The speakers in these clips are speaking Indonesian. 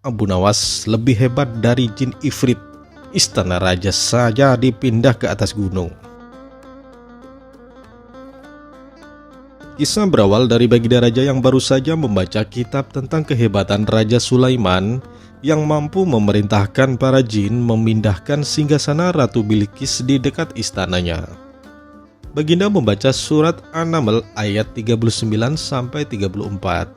Abu Nawas lebih hebat dari jin Ifrit. Istana raja saja dipindah ke atas gunung. Kisah berawal dari Baginda Raja yang baru saja membaca kitab tentang kehebatan Raja Sulaiman yang mampu memerintahkan para jin memindahkan singgasana Ratu Bilqis di dekat istananya. Baginda membaca surat An-Naml ayat 39-34.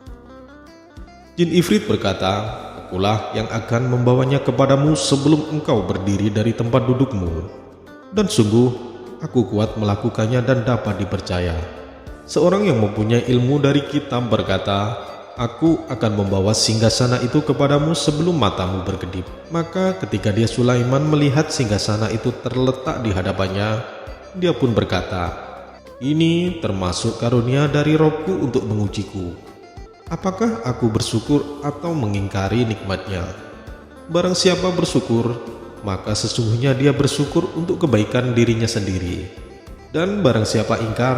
Jin Ifrit berkata, "Akulah yang akan membawanya kepadamu sebelum engkau berdiri dari tempat dudukmu. Dan sungguh, aku kuat melakukannya dan dapat dipercaya." Seorang yang mempunyai ilmu dari kitab berkata, "Aku akan membawa singgasana itu kepadamu sebelum matamu berkedip." Maka ketika dia Sulaiman melihat singgasana itu terletak di hadapannya, dia pun berkata, "Ini termasuk karunia dari Robku untuk mengujiku. Apakah aku bersyukur atau mengingkari nikmatnya? Barang siapa bersyukur, maka sesungguhnya dia bersyukur untuk kebaikan dirinya sendiri. Dan barang siapa ingkar,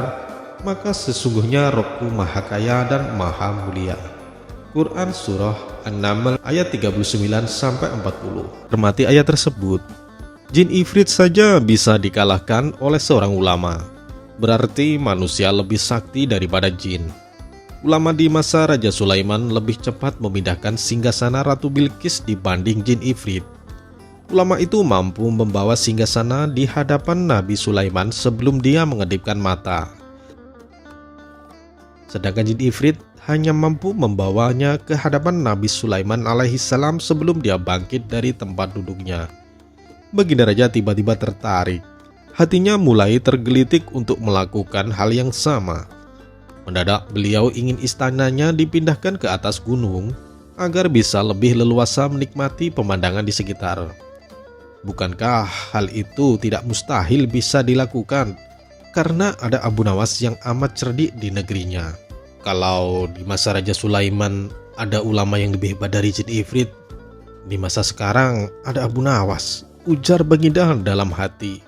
maka sesungguhnya Robku maha kaya dan maha mulia." Quran Surah An-Naml ayat 39-40. Cermati ayat tersebut. Jin Ifrit saja bisa dikalahkan oleh seorang ulama. Berarti manusia lebih sakti daripada jin. Ulama di masa Raja Sulaiman lebih cepat memindahkan singgasana Ratu Bilqis dibanding jin Ifrit. Ulama itu mampu membawa singgasana di hadapan Nabi Sulaiman sebelum dia mengedipkan mata. Sedangkan jin Ifrit hanya mampu membawanya ke hadapan Nabi Sulaiman alaihissalam sebelum dia bangkit dari tempat duduknya. Baginda Raja tiba-tiba tertarik. Hatinya mulai tergelitik untuk melakukan hal yang sama. Mendadak beliau ingin istananya dipindahkan ke atas gunung agar bisa lebih leluasa menikmati pemandangan di sekitar. Bukankah hal itu tidak mustahil bisa dilakukan? Karena ada Abu Nawas yang amat cerdik di negerinya. Kalau di masa Raja Sulaiman ada ulama yang lebih hebat dari jin Ifrit, di masa sekarang ada Abu Nawas, ujar Baginda dalam hati.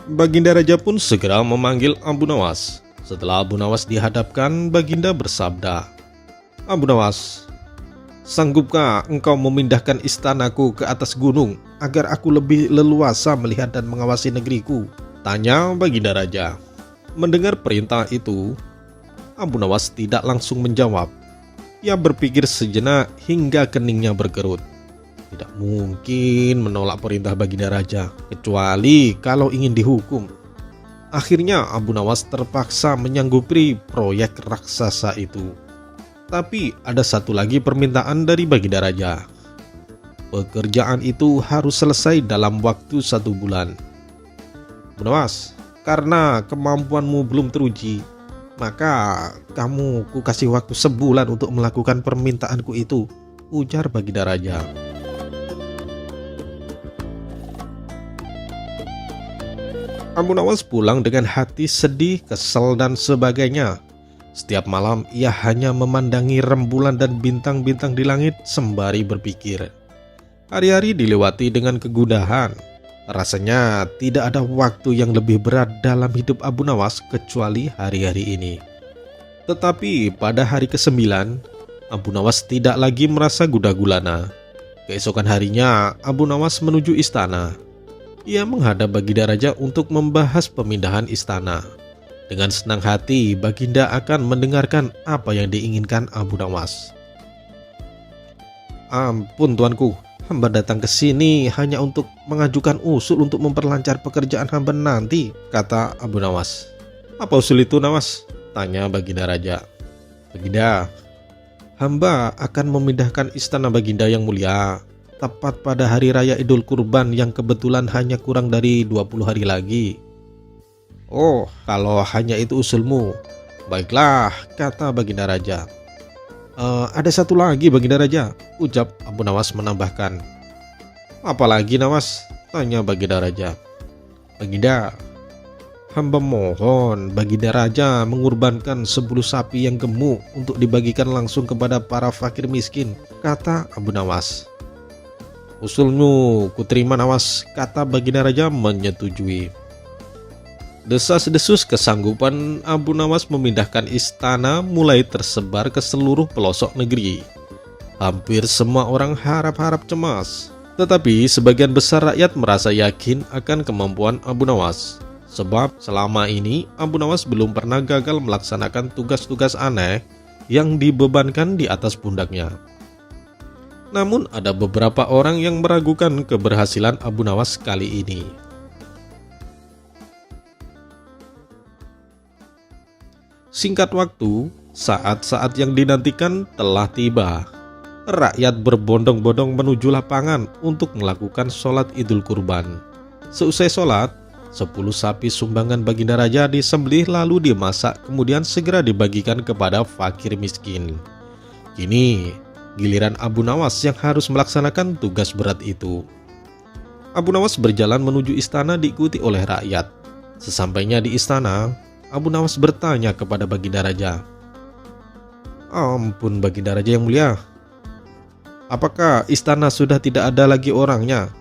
Baginda Raja pun segera memanggil Abu Nawas. Setelah Abu Nawas dihadapkan, Baginda bersabda, "Abu Nawas, sanggupkah engkau memindahkan istanaku ke atas gunung agar aku lebih leluasa melihat dan mengawasi negeriku?" tanya Baginda Raja. Mendengar perintah itu, Abu Nawas tidak langsung menjawab. Ia berpikir sejenak hingga keningnya berkerut. Tidak mungkin menolak perintah Baginda Raja, kecuali kalau ingin dihukum. Akhirnya Abu Nawas terpaksa menyanggupi proyek raksasa itu. Tapi ada satu lagi permintaan dari Baginda Raja. Pekerjaan itu harus selesai dalam waktu 1 bulan. Abu Nawas, karena kemampuanmu belum teruji, maka kamu ku kasih waktu sebulan untuk melakukan permintaanku itu, ujar Baginda Raja. Abu Nawas pulang dengan hati sedih, kesal dan sebagainya. Setiap malam ia hanya memandangi rembulan dan bintang-bintang di langit sembari berpikir. Hari-hari dilewati dengan kegundahan. Rasanya tidak ada waktu yang lebih berat dalam hidup Abu Nawas kecuali hari-hari ini. Tetapi pada hari ke-9, Abu Nawas tidak lagi merasa gundah gulana. Keesokan harinya, Abu Nawas menuju istana. Ia menghadap Baginda Raja untuk membahas pemindahan istana. Dengan senang hati, Baginda akan mendengarkan apa yang diinginkan Abu Nawas. "Ampun tuanku, hamba datang ke sini hanya untuk mengajukan usul untuk memperlancar pekerjaan hamba nanti," kata Abu Nawas. "Apa usul itu, Nawas?" tanya Baginda Raja. "Baginda, hamba akan memindahkan istana Baginda yang mulia tepat pada hari raya Idul Kurban yang kebetulan hanya kurang dari 20 hari lagi." "Oh, kalau hanya itu usulmu, baiklah," kata Baginda Raja. Ada satu lagi Baginda Raja," ucap Abu Nawas menambahkan. "Apa lagi, Nawas?" tanya Baginda Raja. "Baginda, hamba mohon Baginda Raja mengorbankan 10 sapi yang gemuk untuk dibagikan langsung kepada para fakir miskin," kata Abu Nawas. "Usulmu kuterima, Nawas," kata Baginda Raja menyetujui. Desas-desus kesanggupan Abu Nawas memindahkan istana mulai tersebar ke seluruh pelosok negeri. Hampir semua orang harap-harap cemas. Tetapi sebagian besar rakyat merasa yakin akan kemampuan Abu Nawas. Sebab selama ini Abu Nawas belum pernah gagal melaksanakan tugas-tugas aneh yang dibebankan di atas pundaknya. Namun ada beberapa orang yang meragukan keberhasilan Abu Nawas kali ini. Singkat waktu, saat-saat yang dinantikan telah tiba. Rakyat berbondong-bondong menuju lapangan untuk melakukan sholat Idul Kurban. Seusai sholat, 10 sapi sumbangan Baginda Raja disembelih lalu dimasak kemudian segera dibagikan kepada fakir miskin. Kini, giliran Abu Nawas yang harus melaksanakan tugas berat itu. Abu Nawas berjalan menuju istana diikuti oleh rakyat. Sesampainya di istana, Abu Nawas bertanya kepada Baginda Raja. "Ampun Baginda Raja yang mulia, apakah istana sudah tidak ada lagi orangnya?"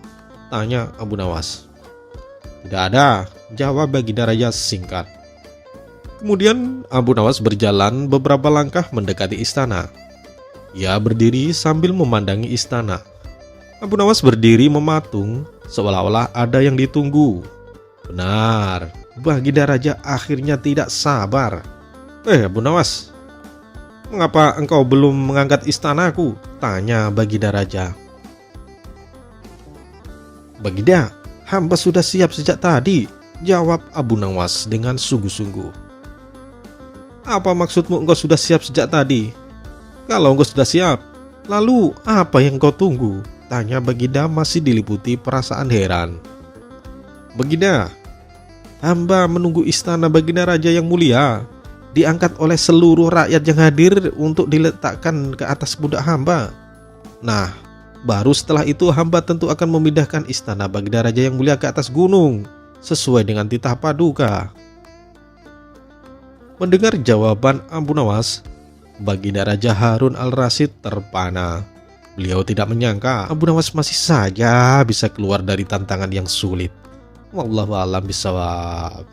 tanya Abu Nawas. "Tidak ada," jawab Baginda Raja singkat. Kemudian Abu Nawas berjalan beberapa langkah mendekati istana. Ia berdiri sambil memandangi istana. Abu Nawas berdiri mematung seolah-olah ada yang ditunggu. Benar, Baginda Raja akhirnya tidak sabar. Abu Nawas, mengapa engkau belum mengangkat istanaku?" tanya Baginda Raja. "Baginda, hamba sudah siap sejak tadi," jawab Abu Nawas dengan sungguh-sungguh. "Apa maksudmu engkau sudah siap sejak tadi? Kalau engkau sudah siap, lalu apa yang kau tunggu?" tanya Baginda masih diliputi perasaan heran. "Baginda, hamba menunggu istana Baginda Raja yang mulia diangkat oleh seluruh rakyat yang hadir untuk diletakkan ke atas pundak hamba. Nah, baru setelah itu hamba tentu akan memindahkan istana Baginda Raja yang mulia ke atas gunung sesuai dengan titah paduka." Mendengar jawaban Abu Nawas, Baginda Raja Harun al-Rasyid terpana. Beliau tidak menyangka Abu Nawas masih saja bisa keluar dari tantangan yang sulit. Wallahu a'lam bishawab.